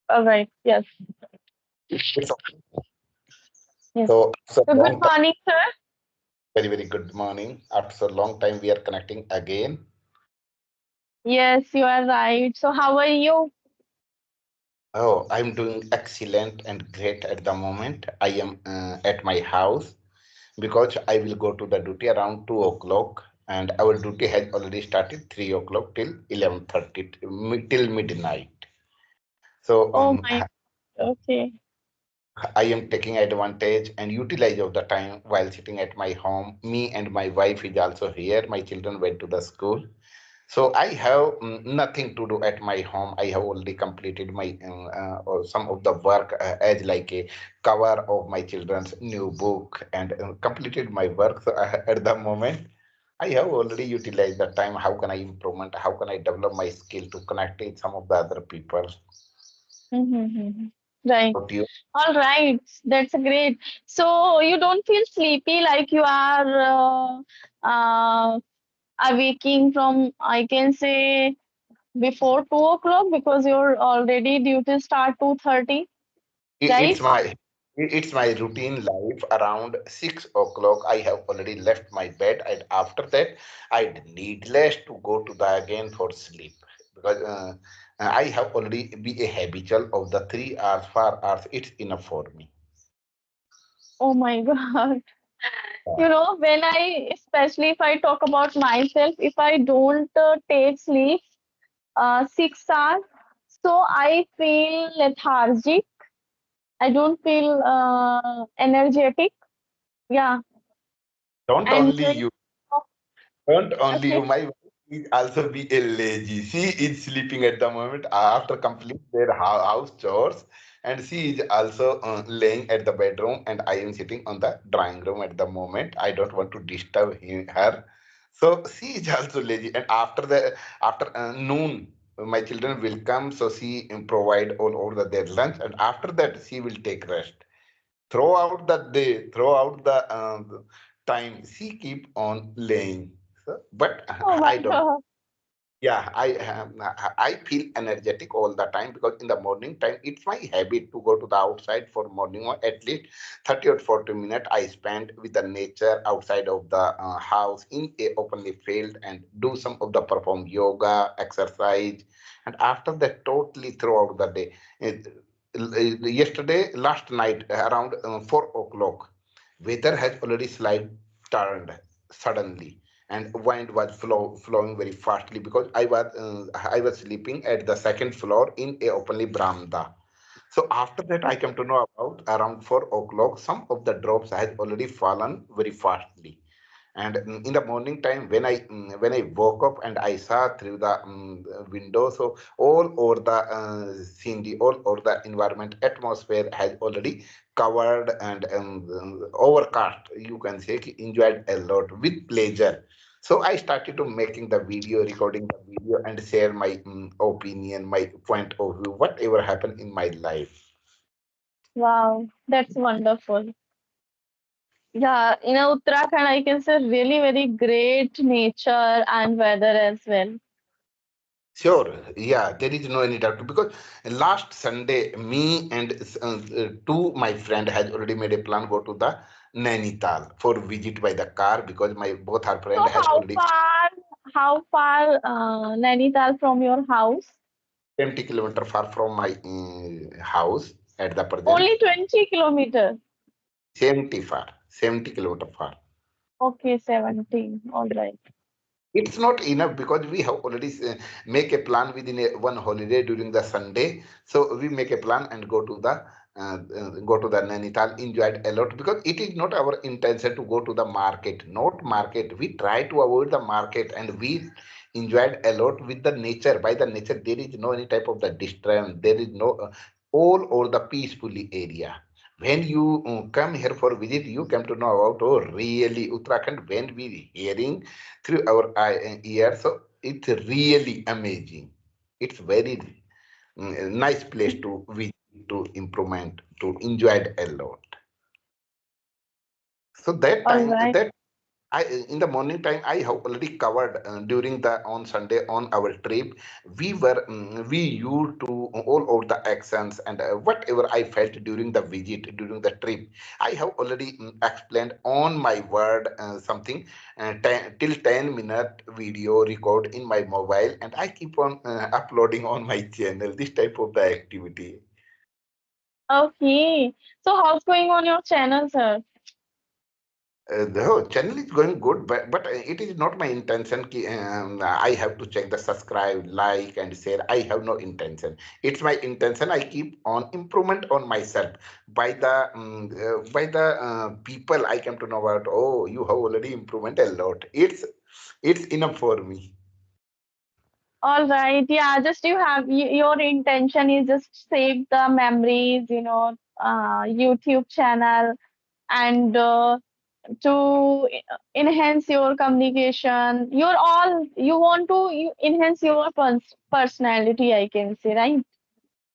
All right. Yes. It's okay. Yes. So after So a good long time, morning, sir. very, very good morning. After so long time, we are connecting again. Yes, you are right. So how are you? Oh, I'm doing excellent and great at the moment. I am at my house because I will go to the duty around 2 o'clock, and our duty has already started 3 o'clock till 11:30 till midnight. So Oh my. Okay. I am taking advantage and utilize of the time while sitting at my home. Me and my wife is also here. My children went to the school. So I have nothing to do at my home. I have already completed my or some of the work as like a cover of my children's new book and completed my work. So at the moment, I have already utilized the time. How can I improvement? How can I develop my skill to connect with some of the other people? Mm-hmm. Right. About you? All right. That's great. So you don't feel sleepy like you are waking from, I can say, before 2 o'clock because you're already due to start 2:30, It's right? my routine life around 6 o'clock. I have already left my bed, and after that, I needless to go to the again for sleep because I have already be a habitual of the 3 hours, 4 hours. It's enough for me. Oh my God. Yeah. When especially if I talk about myself, if I don't take sleep 6 hours, so I feel lethargic. I don't feel energetic. Yeah. Don't And only you. Don't only okay. you, my wife is also be a lazy. She is sleeping at the moment after complete their house chores, and she is also laying at the bedroom, and I am sitting on the drawing room at the moment. I don't want to disturb her, so she is also lazy. And after noon, my children will come, so she provide all their lunch, and after that she will take rest throughout the day, throughout the time, she keep on laying. So, but Oh my I don't. God. Yeah, I feel energetic all the time because in the morning time it's my habit to go to the outside for morning or at least 30 or 40 minutes I spend with the nature outside of the house in a openly field and do some of the perform yoga, exercise, and after that totally throughout the day. Yesterday, last night around 4 o'clock, weather has already slight turned suddenly and wind was flowing very fastly because I was sleeping at the second floor in a openly veranda. So after that, I came to know about around 4 o'clock. Some of the drops had already fallen very fastly. And in the morning time, when I woke up and I saw through the window, so all over the scenery, all over the environment, atmosphere has already covered and overcast. You can say enjoyed a lot with pleasure. So I started to making the video, recording the video, and share my opinion, my point of view, whatever happened in my life. Wow. That's wonderful. Yeah, in Uttarakhand, I can say really very great nature and weather as well. Sure, yeah, there is no any doubt because last Sunday, me and two my friend has already made a plan go to the Nainital for visit by the car because my both our So friend has already how far Nainital from your house? 20 kilometer far from my house at the present. Only 20 kilometers. 70 far, 70 kilometer far. Okay, 17. All right. It's not enough because we have already make a plan within one holiday during the Sunday. So we make a plan and go to the Nainital, enjoyed a lot because it is not our intention to go to the market, not market. We try to avoid the market and we enjoyed a lot with the nature. By the nature, there is no any type of the disturbance. There is no all over the peacefully area when you come here for visit, you come to know about oh really Uttarakhand when we hearing through our ears. So it's really amazing. It's very nice place to visit, to improvement, to enjoy it a lot. So that All time right. I in the morning time I have already covered during the on Sunday on our trip. We used to all over the actions and whatever I felt during the visit during the trip. I have already explained on my word something 10 minute video record in my mobile, and I keep on uploading on my channel this type of the activity. Okay. So how's going on your channel, sir? The whole channel is going good, but it is not my intention. I have to check the subscribe, like, and share. I have no intention. It's my intention. I keep on improvement on myself by the people I come to know about. Oh, you have already improvement a lot. It's enough for me. All right. Yeah, just you have your intention is just save the memories, YouTube channel and to enhance your communication. You want to enhance your personality, I can say, right?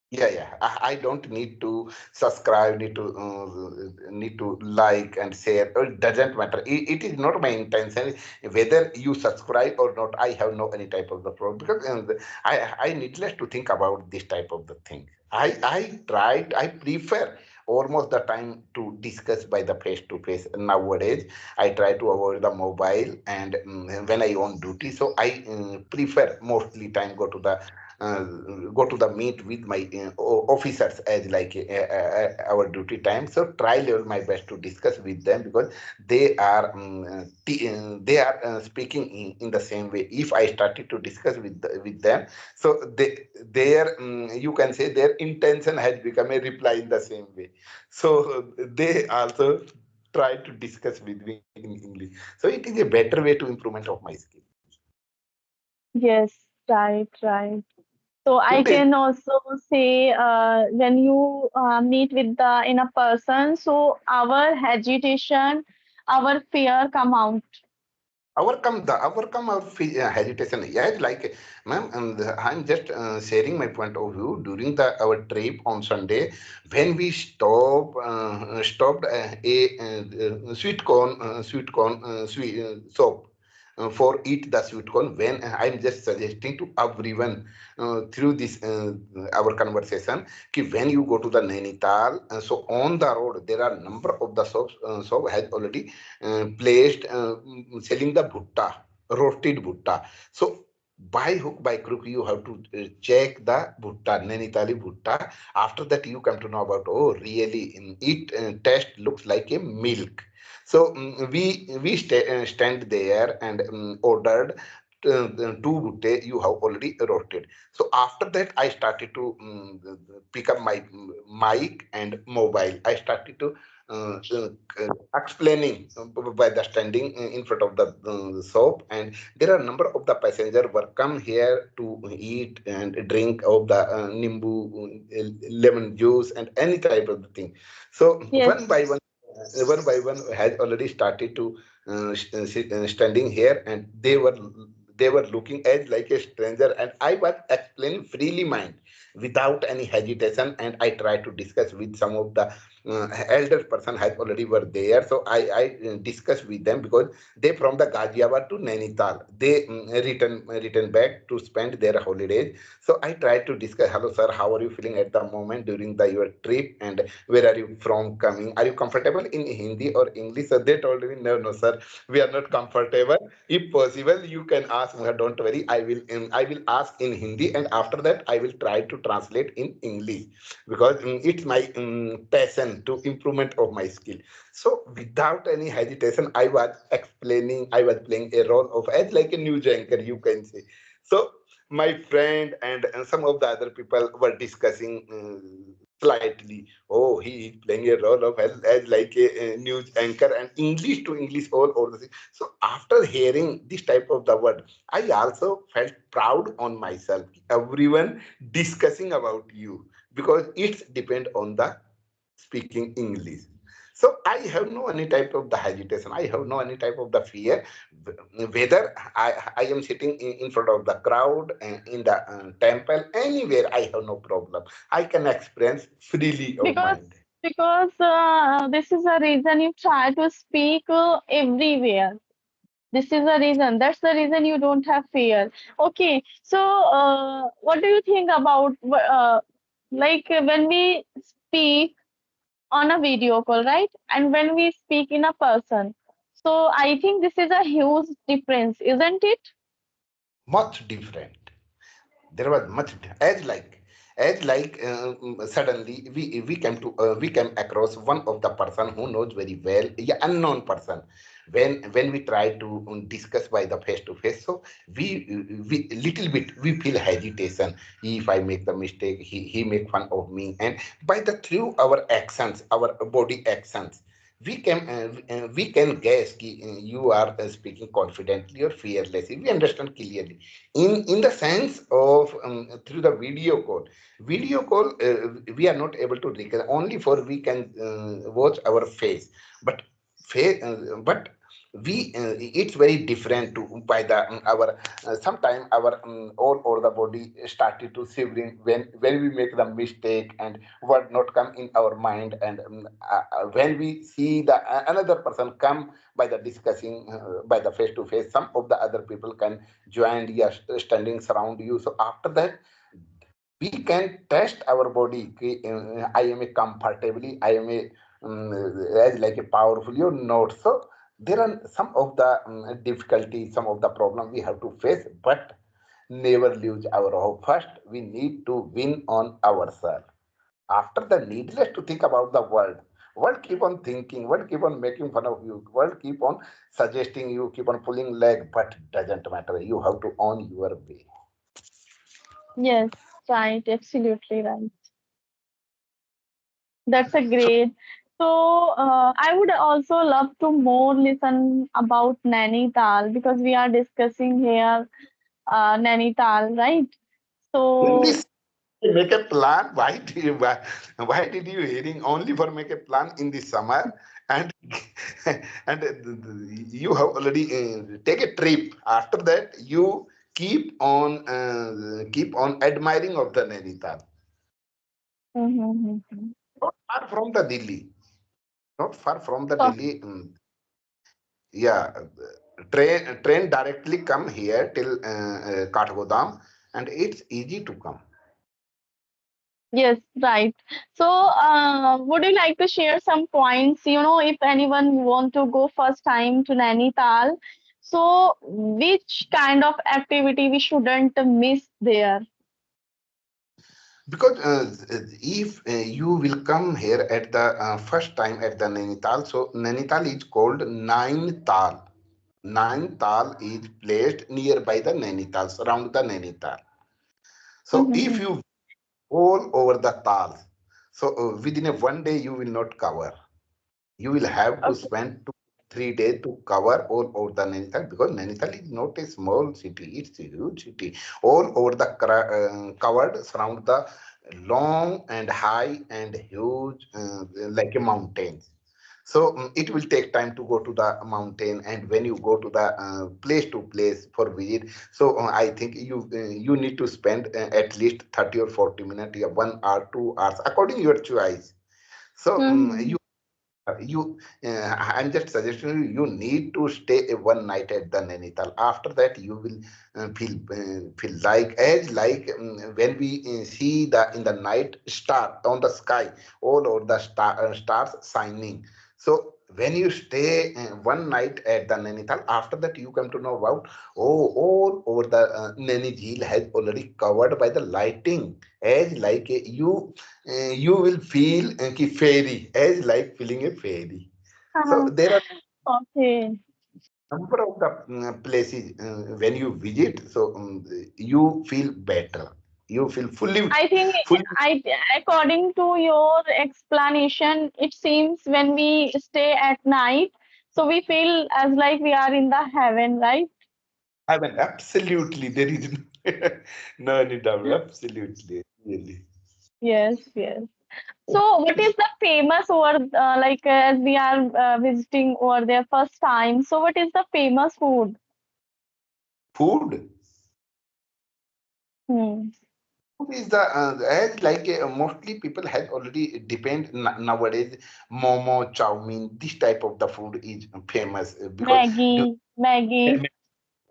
Yeah, yeah. I don't need to subscribe, need to like and share. It doesn't matter. It is not my intention whether you subscribe or not. I have no any type of the problem because I needless to think about this type of the thing. I prefer almost the time to discuss by the face to face nowadays. I try to avoid the mobile and when I on duty, so I prefer mostly time uh, go to the meet with my officers as like our duty time. So try level my best to discuss with them because they are speaking in the same way. If I started to discuss with them, so their you can say their intention has become a reply in the same way. So they also try to discuss with me in English. So it is a better way to improvement of my skill. Yes, right, right. So I Today can also say when you meet with the in a person, so our hesitation, our fear come out. overcome our hesitation. Yeah, like ma'am, and I'm just sharing my point of view during the our trip on Sunday when we stopped a sweet corn soap for eat the sweet corn. When I'm just suggesting to everyone through this our conversation ki when you go to the Nainital, so on the road there are number of the shops shop has already placed selling the bhutta, roasted bhutta. So by hook by crook you have to check the bhutta, Nainitali bhutta. After that you come to know about, oh really it taste looks like a milk. So we stand there and ordered two bhutte you have already roasted. So after that I started to pick up my mic and mobile. I started to uh, uh, explaining by the standing in front of the shop, and there are a number of the passenger were come here to eat and drink of the nimbu lemon juice and any type of the thing. So Yes, one by one has already started to standing here, and they were looking as like a stranger, and I was explaining freely mind without any hesitation, and I tried to discuss with some of the elder person has already were there. So I discussed with them because they from the Ghaziabad to Nainital. They return back to spend their holidays. So I tried to discuss, hello sir, how are you feeling at the moment during the your trip, and where are you from coming? Are you comfortable in Hindi or English? So they told me, no, no sir, we are not comfortable. If possible, you can ask. Don't worry, I will ask in Hindi, and after that I will try to translate in English because it's my passion to improvement of my skill. So without any hesitation I was explaining, I was playing a role of as like a news anchor, you can say. So my friend and some of the other people were discussing slightly, oh he is playing a role of as like a news anchor and English to English all over the thing. So after hearing this type of the word, I also felt proud on myself, everyone discussing about you, because it's depend on the speaking English. So I have no any type of the hesitation. I have no any type of the fear. Whether I am sitting in front of the crowd in the temple, anywhere, I have no problem. I can experience freely of because mind. this is a reason you try to speak everywhere. This is the reason. That's the reason you don't have fear. Okay. So, what do you think about when we speak on a video call, right? And when we speak in a person. So, I think this is a huge difference, isn't it? Much different. There was much as like suddenly we came across one of the person who knows very well, yeah, unknown person, when we try to discuss by the face to face. So we little bit we feel hesitation. If I make the mistake, he make fun of me, and by the through our actions, our body actions, we can guess कि you are speaking confidently or fearlessly. We understand clearly in the sense of through the video call we are not able to recognize, only for we can watch our face, but but we it's very different to by the our sometime our all over the body started to shivering when we make the mistake and what not come in our mind, and when we see the another person come by the discussing by the face to face, some of the other people can join, yes, standing surround you. So after that we can test our body कि, I am a comfortably, I am a as like a powerful or not. So there are some of the difficulties, some of the problem we have to face, but never lose our hope. First we need to win on ourselves. After the needless to think about the world keep on thinking, world keep on making fun of you, world keep on suggesting you, keep on pulling leg, but doesn't matter, you have to own your way. Yes, right. Absolutely right. That's a So great. So, I would also love to more listen about Nainital because we are discussing here Nainital, right? in So, this make a plan. Why did you hearing only for make a plan in the summer, and and you have already take a trip. After that you keep on admiring of the Nainital, mm-hmm. not far from the Delhi, not far from the So, Delhi. Yeah, train directly come here till Kathgodam, and it's easy to come. yes, right. So, would you like to share some points? If anyone want to go first time to Nainital, so which kind of activity we shouldn't miss there? Because if you will come here at the first time at the Nainital, so Nainital is called Nainital. Nainital is placed nearby the Nainital, surround the Nainital. So if Mm-hmm. you all over the Tal, so within a 1 day you will not cover. You will have to Okay. spend 2 3 days to cover all over the Nainital, because Nainital is not a small city; it's a huge city. All over the covered surround the long and high and huge like a mountains. So it will take time to go to the mountain, and when you go to the place to place for visit, so I think you need to spend at least 30 or 40 minutes, yeah, 1 hour, 2 hours, according to your choice. So Mm-hmm. you I'm just suggesting you, you need to stay a 1 night at the Nainital. After that you will feel like as like when we see the in the night star on the sky, all over the stars shining. So when you stay 1 night at the Nainital, after that you come to know about, oh, all over the Naini Jheel has already covered by the lighting, as like you will feel ki fairy, as like feeling a fairy. So Uh-huh. there are Okay. number of the places when you visit, so you feel better, you feel I think fully according to your explanation, it seems when we stay at night, so we feel as like we are in the heaven, right? heaven. Absolutely, there is no any doubt. Absolutely, really. Yes, yes. So, what is the famous over as we are visiting over there first time? So, what is the famous food? Food. Hmm. Food is the as like mostly people has already depend nowadays momo, chow mein. This type of the food is famous because Maggie, Maggie.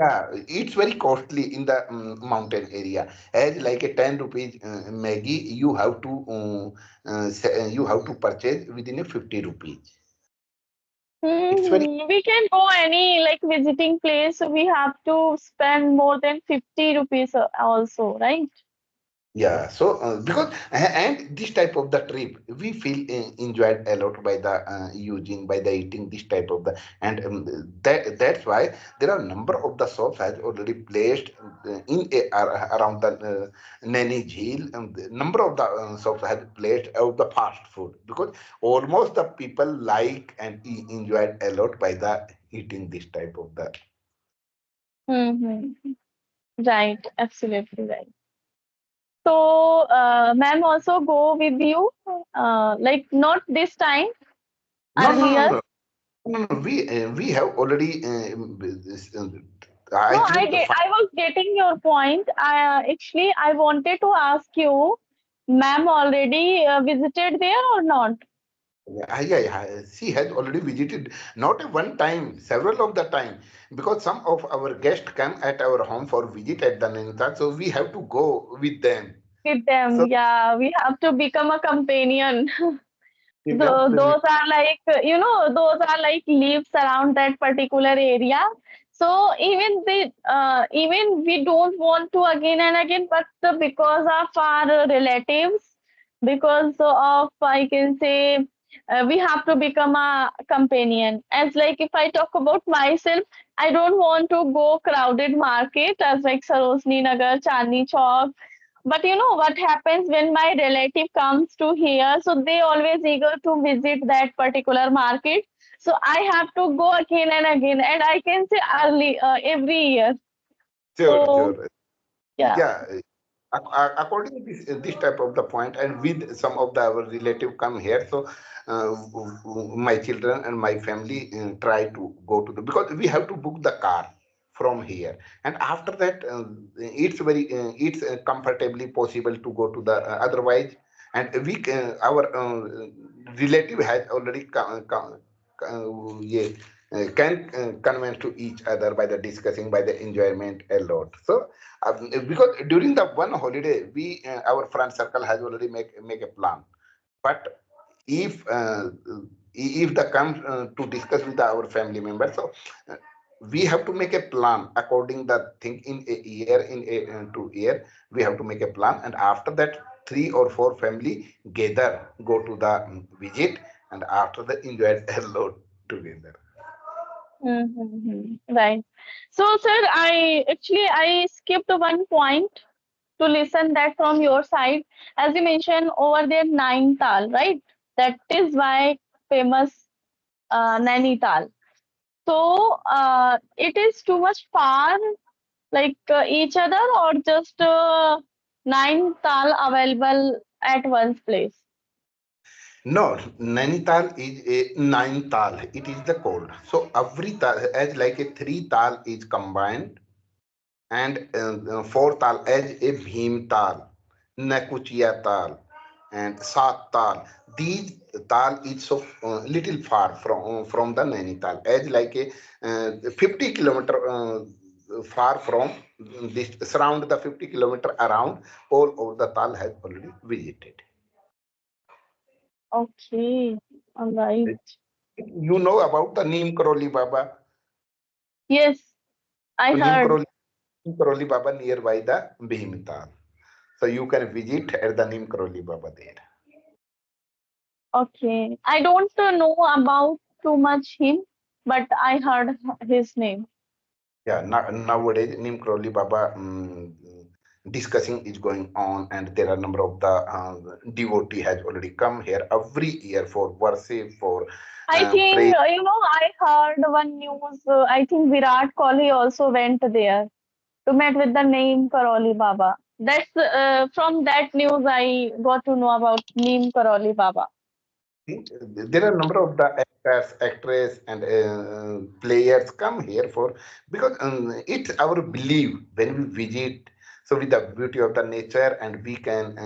yeah, it's very costly in the mountain area. As like a 10 rupees Maggie, you have to purchase within a 50 rupees. It's very We can go any like visiting place. So we have to spend more than 50 rupees also, right? yeah. So because and this type of the trip we feel enjoyed a lot by the using by the eating this type of the and that's why there are number of the shops has already placed around the Naini Jheel and the number of the shops has placed of the fast food because almost the people like and enjoyed a lot by the eating this type of the. Mm-hmm. Right, absolutely right. So, ma'am also go with you, like not this time, No, no, no, earlier. no. No, no, we have already. No, I think I was getting your point. Actually, I wanted to ask you, ma'am already visited there or not? yeah, yeah, she has already visited not a one time, several of the time because some of our guests come at our home for visit at the Nainital, so we have to go with them. With them, So yeah, we have to become a companion. we have to. Those are like, those are like leaves around that particular area. So even we don't want to again and again, but because of our relatives, because of, I can say, we have to become a companion. As like if I talk about myself, I don't want to go crowded market as like Sarojini Nagar, Chandni Chowk, but you know what happens when my relative comes to here? So they always eager to visit that particular market. So I have to go again and again, and I can say early every year. Sure, So sure. yeah, Yeah, according to this type of the point, and with some of the our relative come here, so my children and my family try to go to the because we have to book the car from here, and after that it's comfortably possible to go to the otherwise, and our relative has already yeah, can convince to each other by the discussing by the enjoyment a lot. So because during the one holiday we our friend circle has already make a plan, but if if the comes to discuss with our family members, so uh, we have to make a plan according the thing in a year in a 2 year we have to make a plan, and after that 3 or 4 family gather go to the visit, and after that enjoy a lot together. right. So sir, I skipped one point to listen that from your side. As you mentioned over there, Nainital, right? That is why famous Nainital. So it is too much far, like each other, or just nine tal available at one's place. No, Nainital is a nine tal. It is the code. So every tal, as like a three tal is combined, and four tal as a bhim tal, nakuchia tal, and sat tal. These tal is so little far from the Nainital, as like a 50 kilometer far from this surround the 50 kilometer around all over the tal has already visited. Okay, all right. You know about the Neem Karoli Baba. Yes, I So heard. Neem Karoli Baba nearby the Bhimital. So you can visit at the Neem Karoli Baba there. Okay, I don't know about too much him, but I heard his name. Yeah, nowadays Neem Karoli Baba discussing is going on, and there are number of the devotee has already come here every year for worship, for I pray. think I heard one news. I think Virat Kohli also went there to meet with the name Karoli Baba. That's from that news I got to know about Neem Karoli Baba. There are a number of the actors, actress, and players come here for because it's our belief when we visit. So with the beauty of the nature, and we can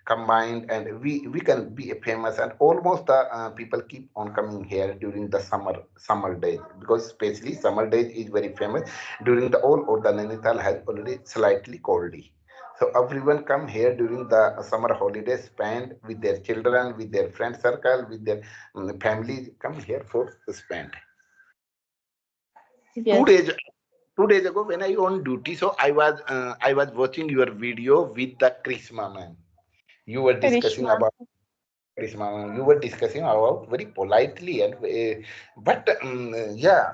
combine, and we can be famous, and almost the people keep on coming here during the summer days, because especially summer days is very famous. During the all or the Nainital has already slightly coldy. So everyone come here during the summer holidays, spend with their children, with their friend circle, with their family, come here for spend. Two Yes. days 2 days ago when I on duty, so I was watching your video with the Krishma man. You were discussing Karishma. about Krishma. You were discussing about very politely, and but yeah.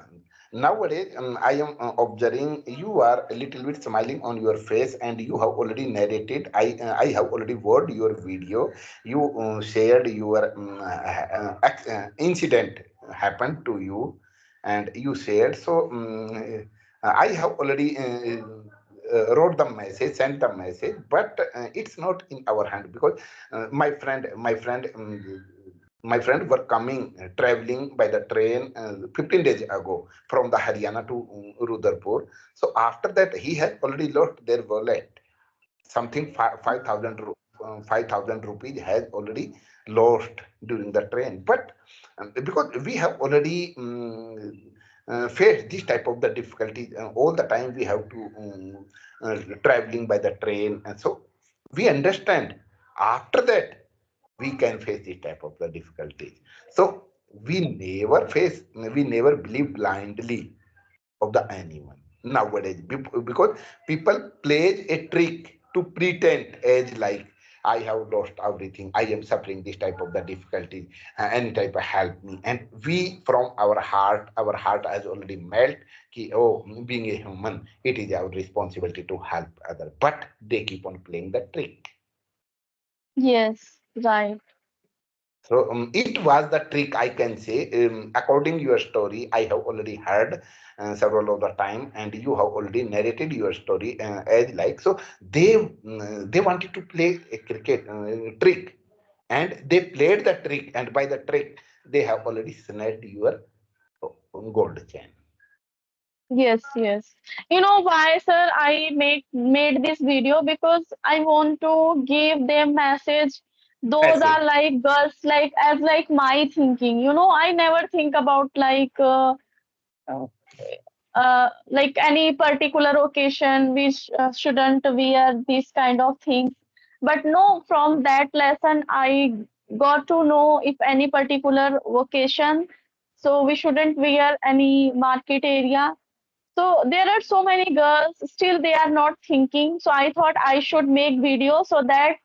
Nowadays, I am observing you are a little bit smiling on your face, and you have already narrated. I have already watched your video. You shared your incident happened to you, and you shared. So I have already wrote the message, sent the message, but it's not in our hand, because my friend were coming traveling by the train 15 days ago from the Haryana to Rudrapur. So after that, he has already lost their wallet. Something 5,000 rupees has already lost during the train. But because we have already faced this type of the difficulty all the time, we have to traveling by the train, and so we understand. After that, we can face this type of the difficulties. So we never believe blindly of the anyone nowadays, because people plays a trick to pretend as like, I have lost everything, I am suffering this type of the difficulties, any type of help me, and we from our heart has already melt ki, oh, being a human, it is our responsibility to help other, but they keep on playing the trick. Yes, right. So it was the trick, I can say. According your story, I have already heard several of the time, and you have already narrated your story as like. So they wanted to play a cricket trick, and they played the trick, and by the trick, they have already snatched your gold chain. Yes, yes. You know why, sir, I made this video because I want to give them message. Those Message. are like girls, like as like my thinking. You know, I never think about uh, like any particular occasion which shouldn't wear these kind of things. But no, from that lesson, I got to know if any particular occasion, so we shouldn't wear any market area. So there are so many girls, still they are not thinking. So I thought I should make video so that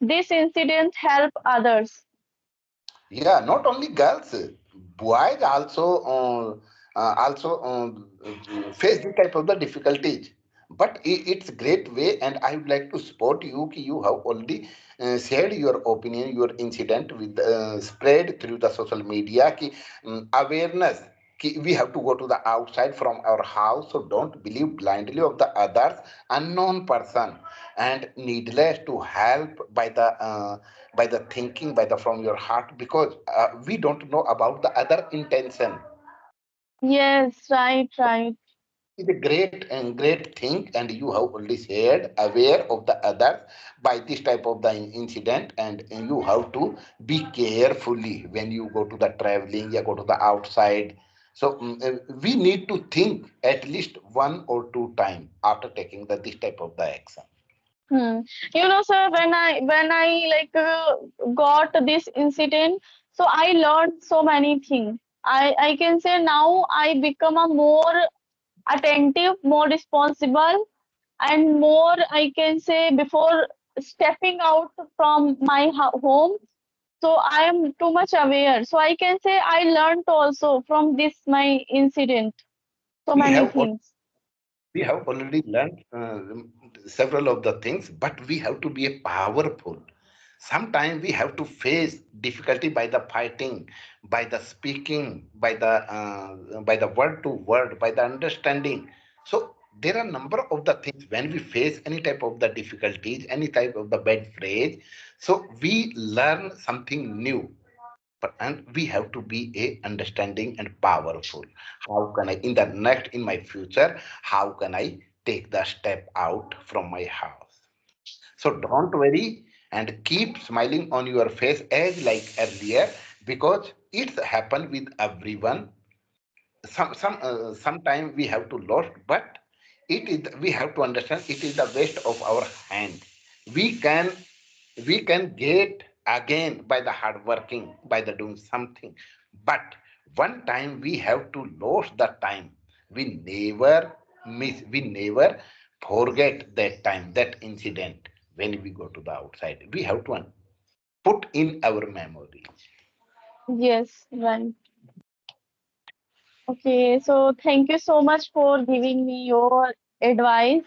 this incident help others. Yeah, not only girls, boys also face this type of the difficulties. But it's great way, and I would like to support you. Ki you have already shared your opinion, your incident with spread through the social media. Ki awareness. Ki we have to go to the outside from our house, so don't believe blindly of the others, unknown person, and needless to help by the thinking, by the from your heart, because we don't know about the other intention. Yes, right, right. It's a great thing, and you have already shared aware of the others by this type of the incident, and you have to be carefully when you go to the traveling, you go to the outside. So we need to think at least one or two time after taking the this type of the action. Hmm. You know, sir, when I got this incident, so I learned so many things. I can say now I become a more attentive, more responsible, and more I can say before stepping out from my home. So I am too much aware. So I can say I learned also from this my incident so we many have things. we have already learned several of the things, but we have to be a powerful. Sometimes we have to face difficulty by the fighting, by the speaking, by the word to word, by the understanding. So there are number of the things when we face any type of the difficulties, any type of the bad phrase. So we learn something new, and we have to be a understanding and powerful. How can I in the next in my future, how can I take the step out from my house. So don't worry and keep smiling on your face as like earlier, because it's happened with everyone. Sometime we have to lost, but it is, we have to understand, it is the waste of our hand. We can we can get again by the hard working, by the doing something. But one time we have to lose the time. We never forget that time, that incident. When we go to the outside, we have to put in our memory. Yes, right. Okay, so thank you so much for giving me your advice,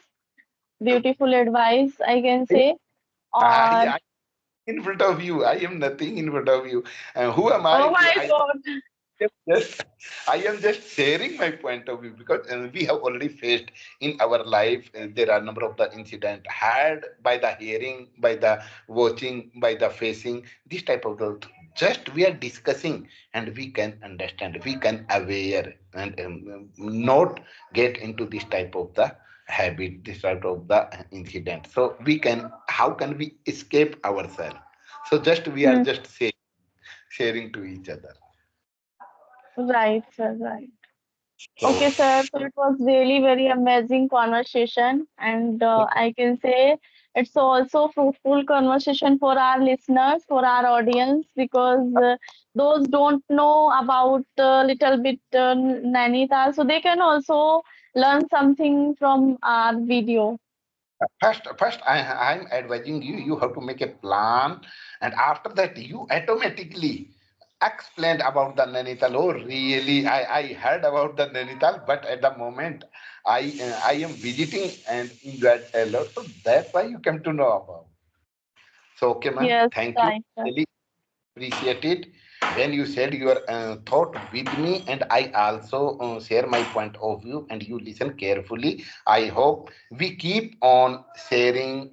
beautiful advice, I can say. Or, I in front of you. I am nothing in front of you. Who am I oh to? my God. Am just I am just sharing my point of view, because we have already faced in our life. There are number of the incident had by the hearing, by the watching, by the facing. This type of the, just we are discussing, and we can understand, we can aware, and not get into this type of the habit, this type of the incident. So we can, how can we escape ourselves? So just we are Hmm, just sharing to each other. right, sir, right. So Okay, sir. So it was really very amazing conversation, and I can say it's also fruitful conversation for our listeners, for our audience, because those don't know about little bit Nainital, so they can also learn something from our video. first I'm advising you, you have to make a plan, and after that you automatically explained about the Nainital. Oh, really? I heard about the Nainital, but at the moment I am visiting and enjoyed a lot. So that's why you came to know about. So okay, man. Yes, Thank you. right, sir. Really appreciate it when you said your thought with me, and I also share my point of view, and you listen carefully. I hope we keep on sharing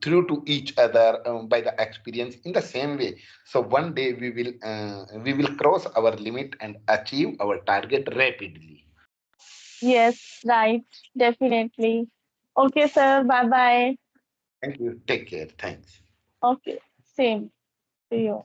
through to each other by the experience in the same way. So one day we will cross our limit and achieve our target rapidly. Yes, right, definitely. Okay, sir. Bye bye. Thank you. Take care. Thanks. Okay, same to you.